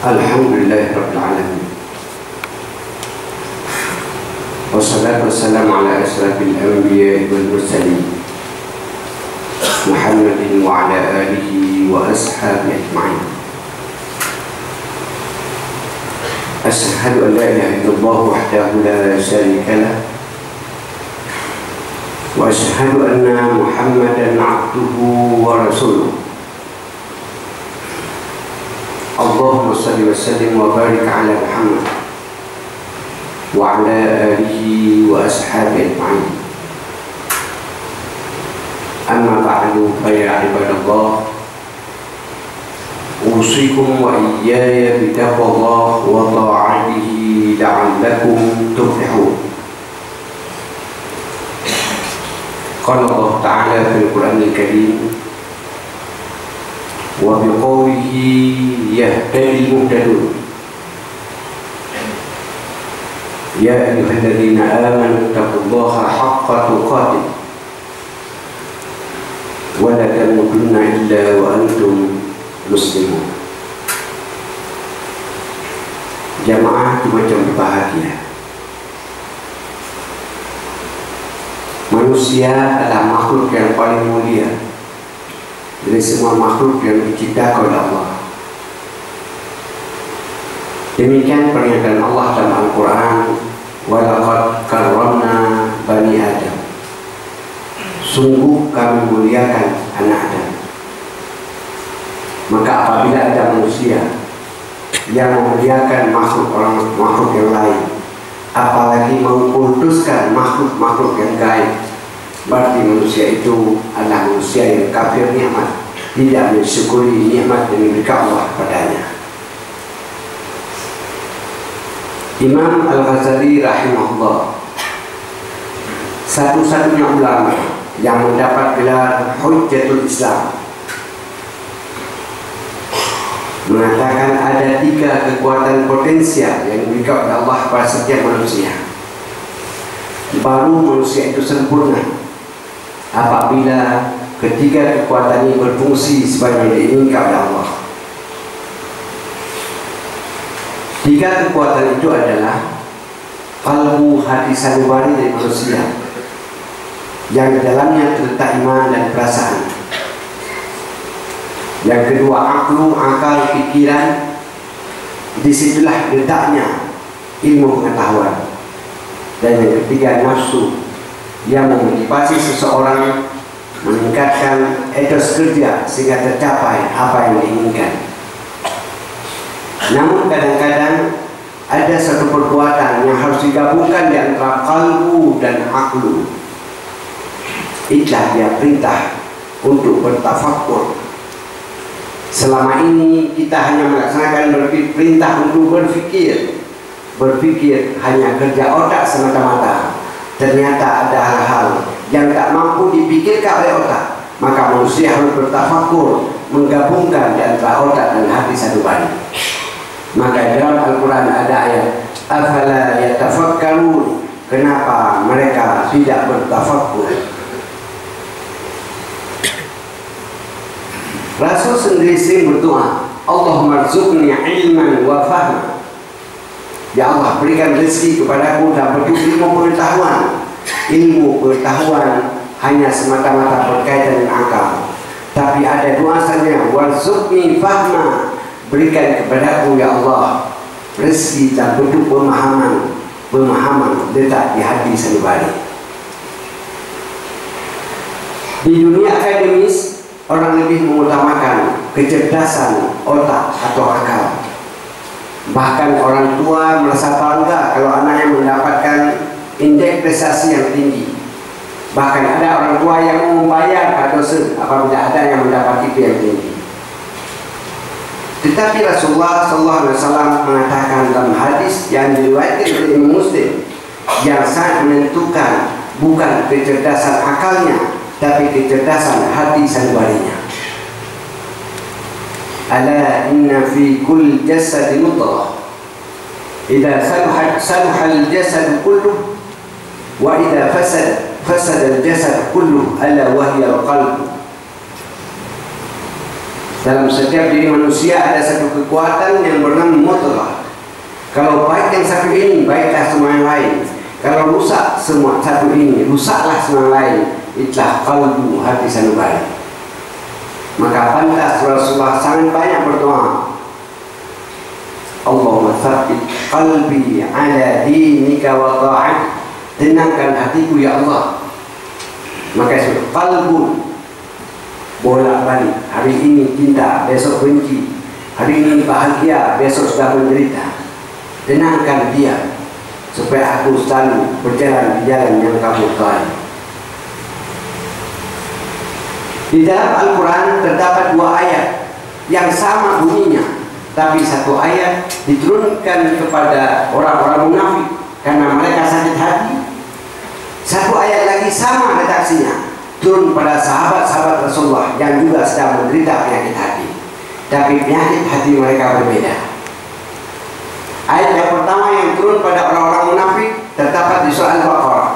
Alhamdulillah Rabbil Alamin. Wassalatu wassalamu ala asrafil anbiya wal mursalin Muhammadin wa ala alihi wa ashabihi ajma'in. Asyhadu an la ilaha illallah wahdahu la syarika lah wa asyhadu anna Muhammadan abduhu wa rasuluh. Allahumma salli wa sallim wa barik ala Muhammad wa ala alihi wa ashabihi ajma'in. Amma ba'du, fa ya ibadallah, usikum wa iyaya bi taqwallah wa ta'atihi la'allakum tuflihun. Qala Allah Ta'ala fil Qur'anil Karim wa biqawlihi yahdil muhtadun. Ya ayyuhalladzina amanu taqullaha haqqa tuqatih wa la tamutunna illa wa antum muslimun. Jamaah macam berbahagia. Manusia adalah makhluk yang paling mulia dari semua makhluk yang diciptakan oleh Allah. Demikian pernyataan Allah dalam Al-Quran, walaqad karramna bani Adam. Sungguh kami muliakan anak Adam. Maka apabila ada manusia yang memuliakan makhluk yang lain, apalagi mengkultuskan makhluk yang gaib, berarti manusia itu adalah manusia yang kafir nikmat, tidak mensyukuri nikmat yang diberikan Allah padanya. Imam Al-Ghazali rahimahullah, satu-satunya ulama yang mendapat gelar Hujjatul Islam, mengatakan ada 3 kekuatan potensial yang diberikan oleh Allah pada setiap manusia. Baru manusia itu sempurna apabila ketiga kekuatan ini berfungsi sebagai diinginkan oleh Allah. 3 kekuatan itu adalah qalbu, hati sanubari dari manusia, yang di dalamnya terletak iman dan perasaan. Yang kedua, aklu, akal, pikiran. Disitulah letaknya ilmu pengetahuan. Dan yang ketiga, nafsu, yang memotivasi seseorang meningkatkan etos kerja sehingga tercapai apa yang diinginkan. Namun kadang-kadang ada satu perbuatan yang harus digabungkan di antara qalbu dan aklu. Itulah dia perintah untuk bertafakkur. Selama ini kita hanya melaksanakan perintah untuk berfikir. Berfikir hanya kerja otak semata-mata. Ternyata ada hal-hal yang tak mampu dipikirkan oleh otak. Maka manusia harus bertafakkur, menggabungkan di antara otak dan hati sanubari. Maka dalam Al-Quran ada ayat, afala yatafakkarun, kenapa mereka tidak bertafakkur? Rasul sendiri sering berdoa, Allahumma rzuqni ilman wa fahma. Ya Allah, berikan rezeki kepadaku dan petunjuk ilmu pengetahuan. Ilmu pengetahuan hanya semata-mata berkaitan dengan akal. Tapi ada doa saja, warzuqni fahma. Berikan kepadaku ya Allah rezeki dan petunjuk pemahaman letak di hati sanubari. Di dunia akademis, orang lebih mengutamakan kecerdasan otak atau akal. Bahkan orang tua merasa bangga kalau anaknya mendapatkan indeks prestasi yang tinggi. Bahkan ada orang tua yang membayar dosen apabila ada yang mendapat IP yang tinggi. Tetapi Rasulullah SAW mengatakan dalam hadis yang diriwayatkan oleh Imam Muslim, yang sangat menentukan bukan kecerdasan akalnya, tapi kecerdasan hati sanubarinya. Ala inna fi kull jasad mudghah, idza saluha al-jasad kulluh wa idza fasada al-jasad kulluh, ala wa hiya al-qalb. Dalam setiap diri manusia ada satu kekuatan yang bernama mutlak. Kalau baik yang satu ini, baiklah semua yang lain. Kalau rusak semua satu ini, rusaklah semua yang lain. Itulah qalbu, hati sanubari. Maka pantas Rasulullah sangat banyak berdoa, Allahumma tsabbit qalbi ala dinika wa ta'atik. Tenangkan hatiku ya Allah. Maka itu qalbun, bolak-balik. Hari ini cinta, besok benci. Hari ini bahagia, besok sudah menderita. Tenangkan dia supaya aku selalu berjalan di jalan yang kamu tahu. Di dalam Al-Quran terdapat 2 ayat yang sama bunyinya, tapi satu ayat diturunkan kepada orang-orang munafik karena mereka sakit hati. Satu ayat lagi sama redaksinya, turun pada sahabat-sahabat Rasulullah yang juga sedang menderita penyakit hati, tapi penyakit hati mereka berbeda. Ayat yang pertama yang turun pada orang-orang munafik terdapat di surah Al-Baqarah.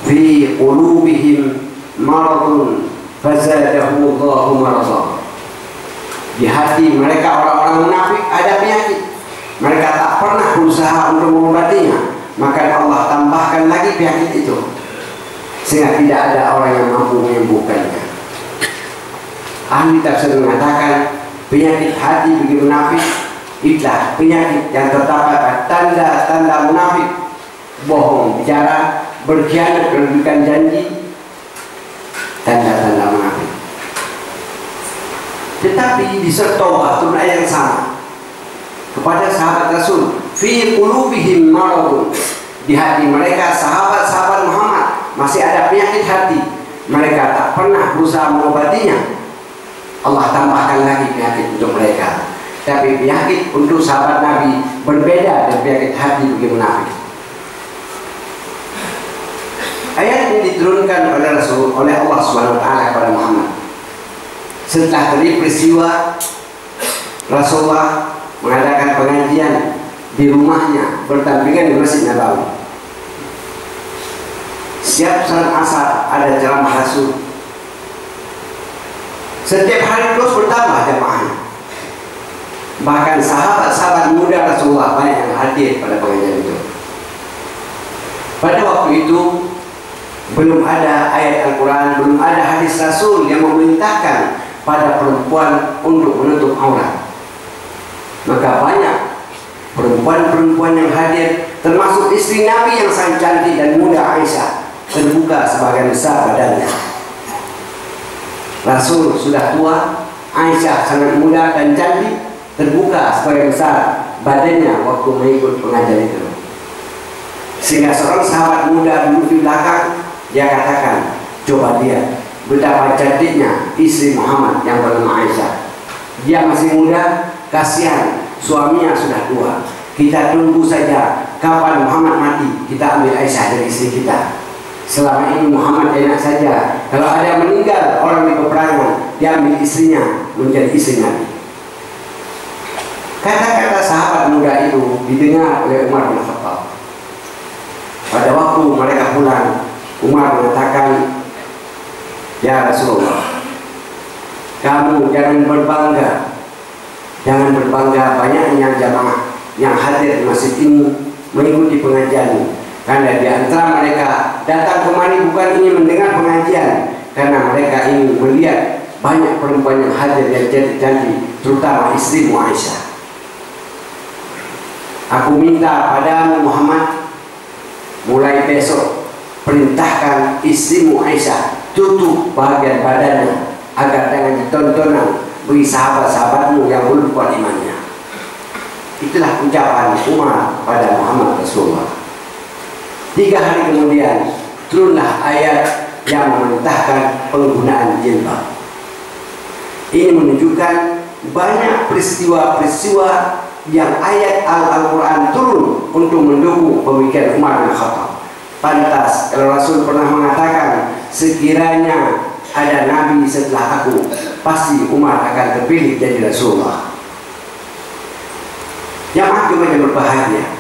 Fi qulubihim maradun fazadahumullahu maradha. Di hati mereka orang-orang munafik ada penyakit. Mereka tak pernah berusaha untuk mengobatinya, maka Allah tambahkan lagi penyakit itu, sehingga tidak ada orang yang mampu menyembuhkannya. Ahli tafsir mengatakan penyakit hati bagi munafik itulah penyakit yang terdapat tanda-tanda munafik: bohong bicara, berkhianat, merugikan janji, tanda-tanda munafik. Tetapi di surat Taubah turun ayat yang sama kepada sahabat Rasul, fi qulubihim maradun. Di hati mereka, sahabat-sahabat Muhammad, masih ada penyakit hati. Mereka tak pernah berusaha mengobatinya. Allah tambahkan lagi penyakit untuk mereka. Tapi penyakit untuk sahabat Nabi berbeda dengan penyakit hati bagi munafik. Ayat ini diturunkan oleh Allah Subhanahu wa taala kepada Muhammad. Setelah terjadi peristiwa Rasulullah mengadakan pengajian di rumahnya berdampingan di Masjid Nabawi. Setiap salat asar ada ceramah Rasul. Setiap hari terus bertambah jamaahnya. Bahkan sahabat-sahabat muda Rasulullah banyak yang hadir pada pengajian itu. Pada waktu itu belum ada ayat Al-Quran, belum ada hadis Rasul yang memerintahkan pada perempuan untuk menutup aurat. Maka banyak perempuan-perempuan yang hadir, termasuk istri Nabi yang sangat cantik dan muda Aisyah, terbuka sebagian besar badannya. Rasul sudah tua, Aisyah sangat muda dan cantik, terbuka sebagian besar badannya waktu mengikut pengajian itu. Sehingga seorang sahabat muda duduk di belakang, dia katakan, coba lihat betapa cantiknya istri Muhammad yang bernama Aisyah. Dia masih muda, kasihan suaminya sudah tua. Kita tunggu saja kapan Muhammad mati, kita ambil Aisyah dari istri kita. Selama ini Muhammad enak saja, kalau ada meninggal orang di peperangan, dia ambil istrinya menjadi istri Nabi. Kata-kata sahabat muda itu didengar oleh Umar bin Khattab. Pada waktu mereka pulang, Umar mengatakan, ya Rasulullah, kamu jangan berbangga banyaknya jamaah yang hadir di masjid ini mengikuti pengajian. Karena di antara mereka datang kemari bukan ingin mendengar pengajian, karena mereka ingin melihat banyak perempuan yang hadir yang cantik-cantik, terutama istrimu Aisyah. Aku minta padamu Muhammad, mulai besok perintahkan istrimu Aisyah tutup bagian badannya agar jangan ditontonan bagi sahabat-sahabatmu yang belum kuat imannya. Itulah ucapan Umar pada Muhammad Rasulullah. 3 hari kemudian turunlah ayat yang memerintahkan penggunaan jilbab. Ini menunjukkan banyak peristiwa-peristiwa yang ayat Al-Quran turun untuk mendukung pemikiran Umar bin Khattab. Pantas kalau Rasul pernah mengatakan, sekiranya ada Nabi setelah aku, pasti Umar akan terpilih jadi Rasulullah. Jamaah cuma berbahagia.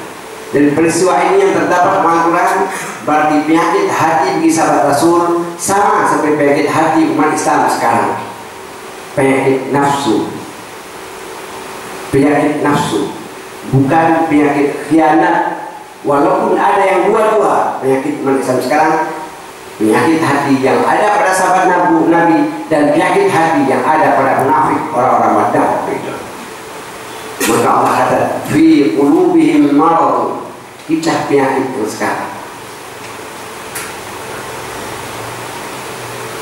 Dan peristiwa ini yang terdapat dalam Al-Quran berarti penyakit hati bagi sahabat Rasul sama seperti penyakit hati umat Islam sekarang. penyakit nafsu. Penyakit nafsu, bukan penyakit khianat. Walaupun ada yang dua-dua, penyakit Islam sekarang, penyakit hati yang ada pada sahabat Nabi dan penyakit hati yang ada pada munafik, orang-orang Madinah itu. Maka Allah kata, fi qulubihim marad, itulah penyakit yang sekarang.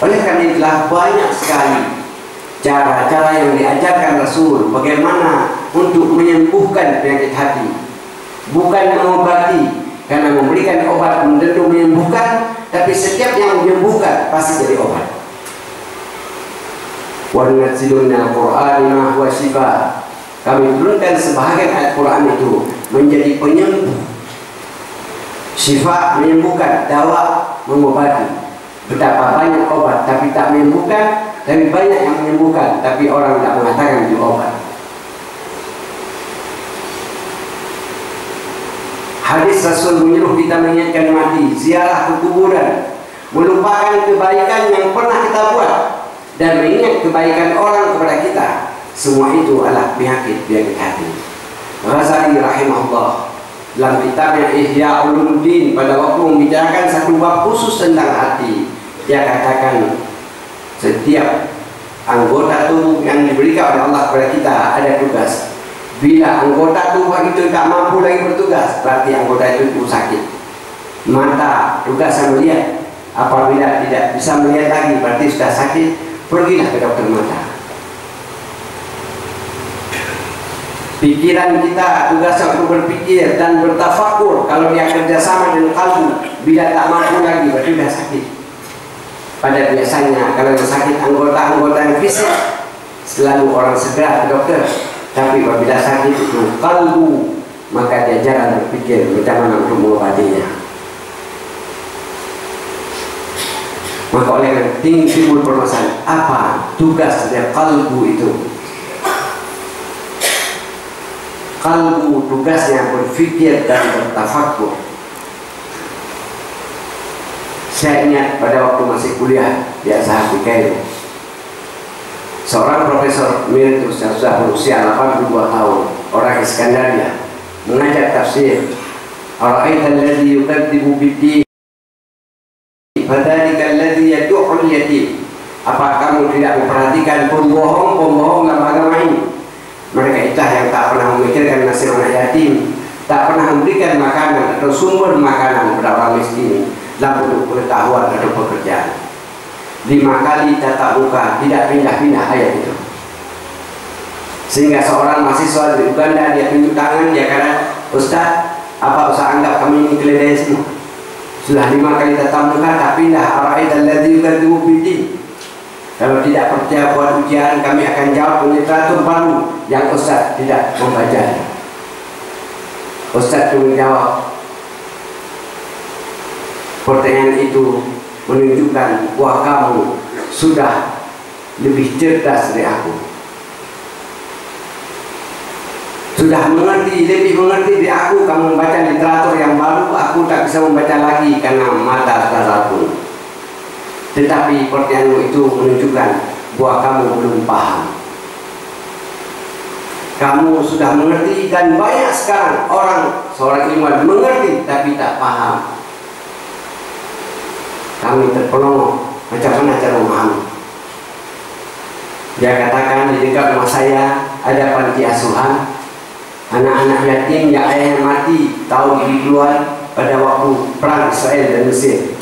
Oleh karena itulah banyak sekali cara-cara yang diajarkan Rasul bagaimana untuk menyembuhkan penyakit hati, bukan mengobati. Karena memberikan obat belum tentu menyembuhkan, tapi setiap yang menyembuhkan pasti jadi obat. Wa nunazzilu minal Qur'ani ma huwa shifaa. Kami turunkan sebahagian ayat Quran itu menjadi penyembuh. Syifa menyembuhkan, dawa mengobati. Betapa banyak obat tapi tak menyembuhkan, dan banyak yang menyembuhkan tapi orang tak mengatakan itu obat. Hadis Rasul menyuruh kita mengingatkan mati, ziarah ke kuburan, melupakan kebaikan yang pernah kita buat, dan mengingat kebaikan orang kepada kita. Semua itu adalah penyakit hati. Ghazali rahimahullah dalam kitabnya Ihya Ulumuddin pada waktu membicarakan satu bab khusus tentang hati, dia katakan setiap anggota tubuh yang diberikan oleh Allah kepada kita ada tugas. Bila anggota tubuh itu tak mampu lagi bertugas, berarti anggota itu sakit. Mata tugasnya melihat, apabila tidak bisa melihat lagi berarti sudah sakit, pergilah ke dokter mata. Pikiran kita tugasnya untuk berpikir dan bertafakur. Kalau dia kerjasama dengan kalbu, bila tak mampu lagi berarti sudah sakit. Pada biasanya kalau sakit anggota-anggota yang fisik, selalu orang segera ke dokter. Tapi apabila sakit itu kalbu, maka dia jarang berpikir bagaimana untuk mengobatinya. Maka oleh karena timbul permasalahan, apa tugas dari kalbu itu? Kalbu tugasnya berpikir dan bertafakur. Saya ingat pada waktu masih kuliah di Azhar di Kairo, seorang profesor emeritus yang sudah berusia 82 tahun, orang Iskandaria, mengajar tafsir. Ara'aita alladhi yukadzibu bid-din fadzalika alladhi yad'ul yatim. Apa kamu tidak memperhatikan pembohong-pembohong dalam agama ini? Mereka itulah yang tak pernah memikirkan nasib anak yatim, tak pernah memberikan makanan atau sumber makanan kepada orang miskin dalam bentuk pengetahuan atau pekerjaan. 5 kali tatap muka, tidak pindah-pindah ayat itu. Sehingga seorang mahasiswa di Uganda, dia tunjuk tangan, dia kata, Ustaz, apa usah anggap kami ini keledai semua? Sudah 5 kali tatap muka, tak pindah. Ara'aita alladzi yukadzibu bid-din. Kalau tidak percaya buat ujian, kami akan jawab literatur baru yang Ustaz tidak membacanya. Ustaz itu menjawab, pertanyaan itu menunjukkan bahwa kamu sudah lebih cerdas dari aku, sudah mengerti, lebih mengerti dari aku. Kamu membaca literatur yang baru, aku tak bisa membaca lagi karena mata sudah rapuh. Tetapi pertanyaanmu itu menunjukkan bahwa kamu belum paham. Kamu sudah mengerti, dan banyak sekarang orang, seorang ilmuwan mengerti tapi tak paham. Kami terpelongo, macam mana cara memahami? Dia katakan di dekat rumah saya ada panti asuhan anak-anak yatim yang ayahnya mati tahun ribuan pada waktu perang Israel dan Mesir.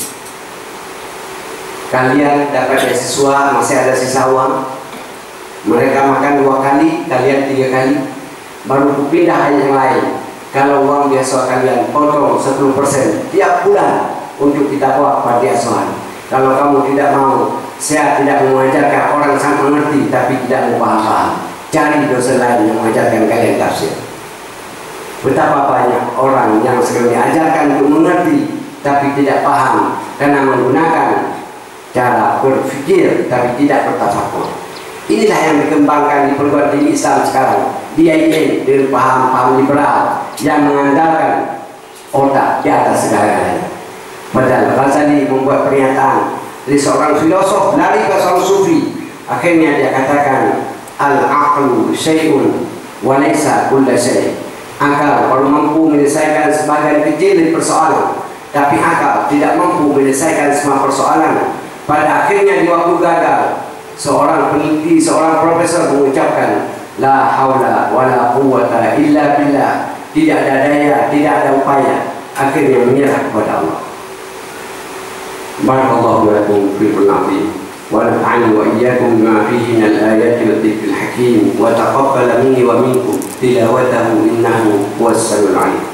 Kalian dapat beasiswa, masih ada sisa uang. Mereka makan 2 kali, kalian 3 kali, baru pindah yang lain. Kalau uang beasiswa kalian potong 10% tiap bulan untuk kita bawa panti asuhan. Kalau kamu tidak mau, saya tidak mengajarkan orang sangat mengerti tapi tidak mau paham-paham. Cari dosen lain yang mengajarkan kalian tafsir. Betapa banyak orang yang sedang diajarkan untuk mengerti tapi tidak paham karena menggunakan cara berpikir tapi tidak bertafakur. Inilah yang dikembangkan di perguruan tinggi Islam sekarang. DIY, dari paham-paham liberal yang mengandalkan otak di atas segala-galanya. Padahal Ghazali membuat pernyataan dari seorang filosof lari ke seorang sufi, Akhirnya dia katakan, al-aqlu syai'un wa laysa kullu syai'. Akal kalau mampu menyelesaikan sebagian kecil dari persoalan, tapi akal tidak mampu menyelesaikan semua persoalan. Pada akhirnya di waktu gagal, seorang peneliti, seorang profesor mengucapkan, la haula wala quwwata illa billah. Tidak ada daya, tidak ada upaya. Akhirnya menyerah kepada Allah. Barakallahu lakum fil Qur'an wa nafa'ani wa iyyakum bima fihi min al-ayati wa dhikril hakim wa taqabbal minni wa minkum tilawatahu innahu huwas samiul 'alim.